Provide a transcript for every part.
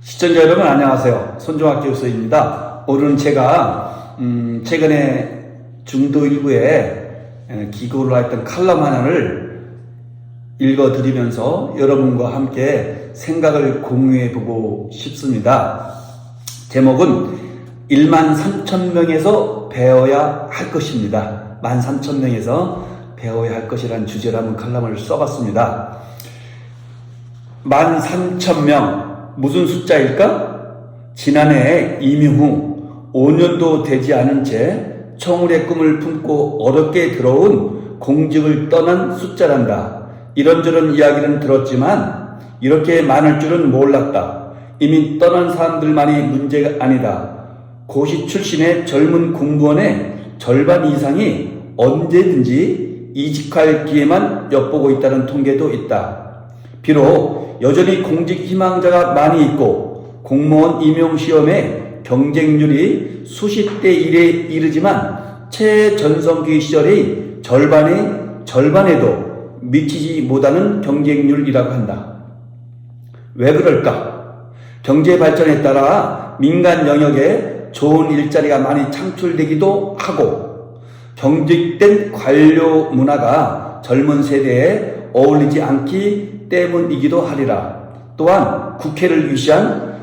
시청자 여러분 안녕하세요. 손종학 교수입니다. 오늘은 제가 최근에 중도 일부에 기고를 했던 칼럼 하나를 읽어드리면서 여러분과 함께 생각을 공유해보고 싶습니다. 제목은 13,000명에서 배워야 할 것입니다. 13,000명에서 배워야 할 것이라는 주제로 한번 칼럼을 써봤습니다. 13,000명 무슨 숫자일까? 지난해 임용 후 5년도 되지 않은 채 청울의 꿈을 품고 어렵게 들어온 공직을 떠난 숫자란다. 이런저런 이야기는 들었지만 이렇게 많을 줄은 몰랐다. 이미 떠난 사람들만이 문제가 아니다. 고시 출신의 젊은 공무원의 절반 이상이 언제든지 이직할 기회만 엿보고 있다는 통계도 있다. 비록 여전히 공직 희망자가 많이 있고 공무원 임용시험의 경쟁률이 수십 대 1에 이르지만 최전성기 시절의 절반에도 미치지 못하는 경쟁률이라고 한다. 왜 그럴까? 경제 발전에 따라 민간 영역에 좋은 일자리가 많이 창출되기도 하고 경직된 관료 문화가 젊은 세대에 어울리지 않기 때문이기도 하리라. 또한 국회를 위시한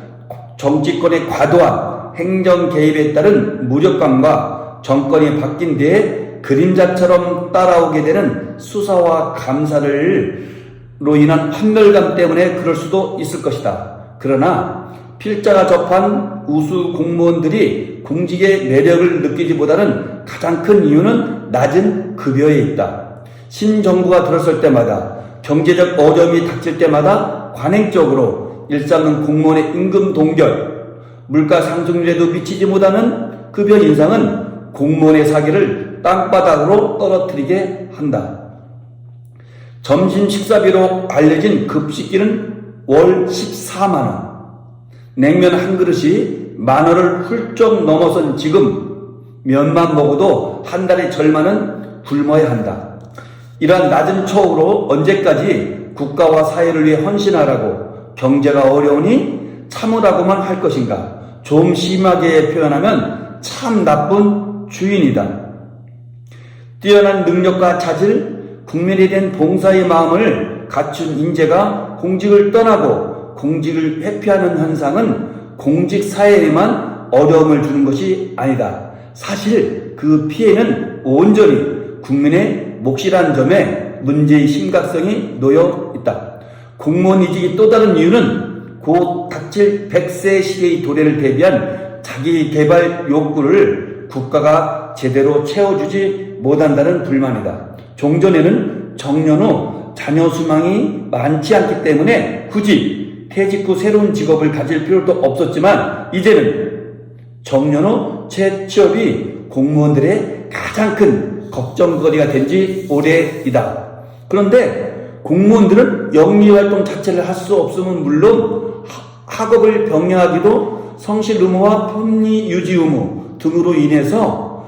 정치권의 과도한 행정 개입에 따른 무력감과 정권이 바뀐 뒤에 그림자처럼 따라오게 되는 수사와 감사로 인한 환멸감 때문에 그럴 수도 있을 것이다. 그러나 필자가 접한 우수 공무원들이 공직의 매력을 느끼지 못하는 가장 큰 이유는 낮은 급여에 있다. 신정부가 들었을 때마다 경제적 어려움이 닥칠 때마다 관행적으로 일삼는 공무원의 임금 동결, 물가 상승률에도 미치지 못하는 급여 인상은 공무원의 사기를 땅바닥으로 떨어뜨리게 한다. 점심 식사비로 알려진 급식비는 월 14만원, 냉면 한 그릇이 만원을 훌쩍 넘어선 지금 면만 먹어도 한 달의 절반은 굶어야 한다. 이러한 낮은 초으로 언제까지 국가와 사회를 위해 헌신하라고 경제가 어려우니 참으라고만 할 것인가? 좀 심하게 표현하면 참 나쁜 주인이다. 뛰어난 능력과 자질, 국민에 대한 봉사의 마음을 갖춘 인재가 공직을 떠나고 공직을 회피하는 현상은 공직 사회에만 어려움을 주는 것이 아니다. 사실 그 피해는 온전히 국민의 몫이라는 점에 문제의 심각성이 놓여 있다. 공무원 이직이 또 다른 이유는 곧 닥칠 100세 시대의 도래를 대비한 자기 개발 욕구를 국가가 제대로 채워주지 못한다는 불만이다. 종전에는 정년 후 자녀 수망이 많지 않기 때문에 굳이 퇴직 후 새로운 직업을 가질 필요도 없었지만 이제는 정년 후 재취업이 공무원들의 가장 큰 걱정거리가 된 지 오래이다. 그런데 공무원들은 영리활동 자체를 할 수 없으면 물론 학업을 병행하기도 성실 의무와 편리 유지 의무 등으로 인해서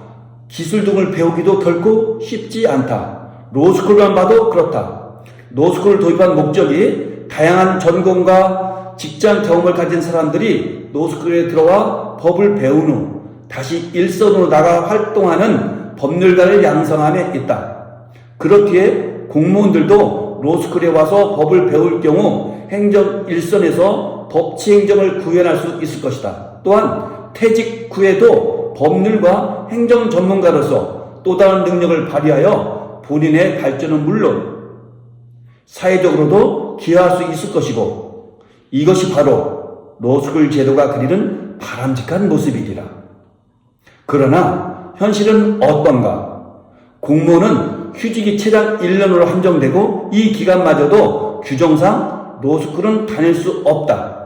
기술 등을 배우기도 결코 쉽지 않다. 로스쿨만 봐도 그렇다. 로스쿨을 도입한 목적이 다양한 전공과 직장 경험을 가진 사람들이 로스쿨에 들어와 법을 배운 후 다시 일선으로 나가 활동하는 법률가를 양성함에 있다. 그렇기에 공무원들도 로스쿨에 와서 법을 배울 경우 행정 일선에서 법치행정을 구현할 수 있을 것이다. 또한 퇴직 후에도 법률과 행정 전문가로서 또 다른 능력을 발휘하여 본인의 발전은 물론 사회적으로도 기여할 수 있을 것이고 이것이 바로 로스쿨 제도가 그리는 바람직한 모습이리라. 그러나 현실은 어떤가? 공무원은 휴직이 최장 1년으로 한정되고 이 기간마저도 규정상 로스쿨은 다닐 수 없다.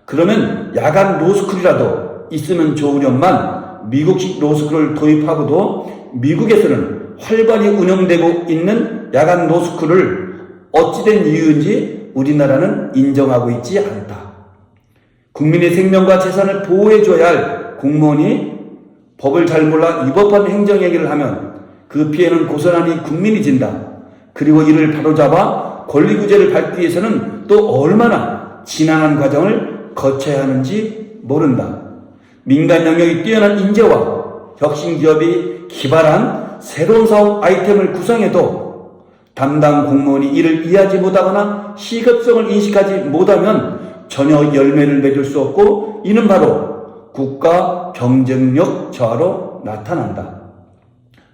그러면 야간 로스쿨이라도 있으면 좋으련만 미국식 로스쿨을 도입하고도 미국에서는 활발히 운영되고 있는 야간 로스쿨을 어찌된 이유인지 우리나라는 인정하고 있지 않다. 국민의 생명과 재산을 보호해줘야 할 공무원이 법을 잘 몰라 위법한 행정행위를 하면 그 피해는 고스란히 국민이 진다. 그리고 이를 바로잡아 권리구제를 밟기 위해서는 또 얼마나 지난한 과정을 거쳐야 하는지 모른다. 민간 영역이 뛰어난 인재와 혁신 기업이 기발한 새로운 사업 아이템을 구성해도 담당 공무원이 이를 이해하지 못하거나 시급성을 인식하지 못하면 전혀 열매를 맺을 수 없고, 이는 바로 국가 경쟁력 저하로 나타난다.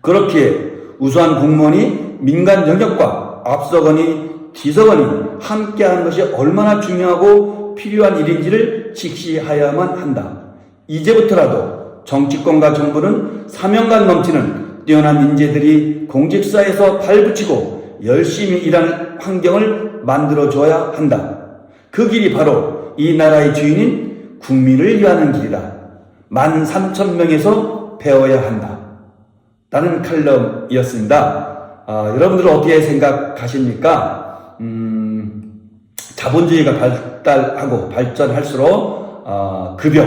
그렇기에 우수한 공무원이 민간 영역과 앞서거니 뒤서거니 함께하는 것이 얼마나 중요하고 필요한 일인지를 직시하여야만 한다. 이제부터라도 정치권과 정부는 사명감 넘치는 뛰어난 인재들이 공직사에서 발붙이고 열심히 일하는 환경을 만들어줘야 한다. 그 길이 바로 이 나라의 주인인 국민을 위하는 길이다. 13,000명에서 배워야 한다. 라는 칼럼이었습니다. 여러분들은 어떻게 생각하십니까? 자본주의가 발달하고 발전할수록 급여,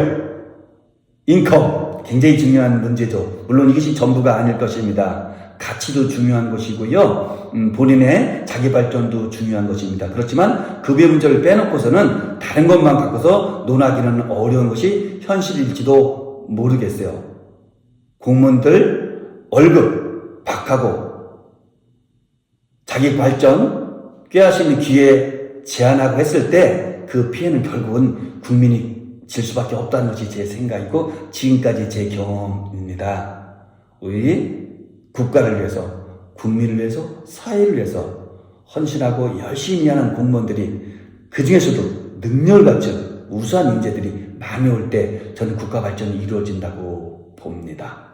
인컴 굉장히 중요한 문제죠. 물론 이것이 전부가 아닐 것입니다. 가치도 중요한 것이고요. 본인의 자기 발전도 중요한 것입니다. 그렇지만 급여 문제를 빼놓고서는 다른 것만 갖고서 논하기는 어려운 것이 현실일지도 모르겠어요. 공무원들 월급 박하고 자기 발전 꾀할 수 있는 기회 제한하고 했을 때 그 피해는 결국은 국민이 질 수밖에 없다는 것이 제 생각이고 지금까지 제 경험입니다. 우리 국가를 위해서, 국민을 위해서, 사회를 위해서 헌신하고 열심히 하는 공무원들이, 그 중에서도 능력을 갖춘 우수한 인재들이 많이 올 때 저는 국가 발전이 이루어진다고 봅니다.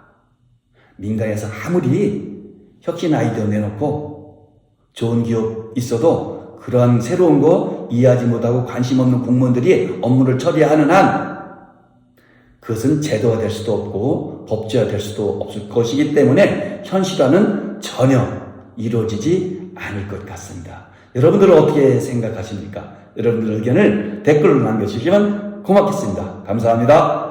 민간에서 아무리 혁신 아이디어 내놓고 좋은 기업 있어도 그러한 새로운 거 이해하지 못하고 관심 없는 공무원들이 업무를 처리하는 한 그것은 제도화 될 수도 없고 법제화 될 수도 없을 것이기 때문에 현실화는 전혀 이루어지지 않을 것 같습니다. 여러분들은 어떻게 생각하십니까? 여러분들 의견을 댓글로 남겨주시면 고맙겠습니다. 감사합니다.